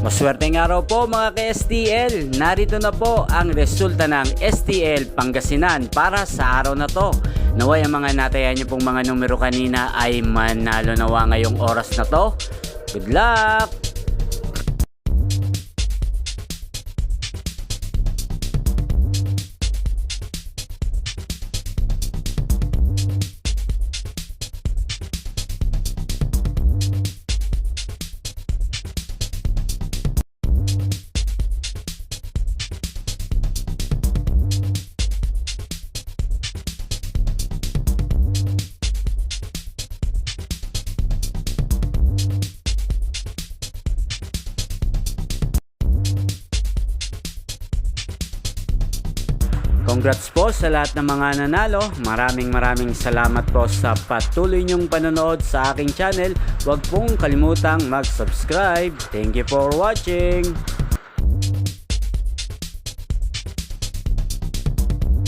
Maswerteng araw po mga ka-STL. Narito na po ang resulta ng STL Pangasinan para sa araw na to. Naway ang mga natayan niyo pong mga numero kanina ay manalo nawa ngayong oras na to. Good luck! Congrats po sa lahat ng mga nanalo. Maraming salamat po sa patuloy niyong panonood sa aking channel. Huwag pong kalimutang mag-subscribe. Thank you for watching.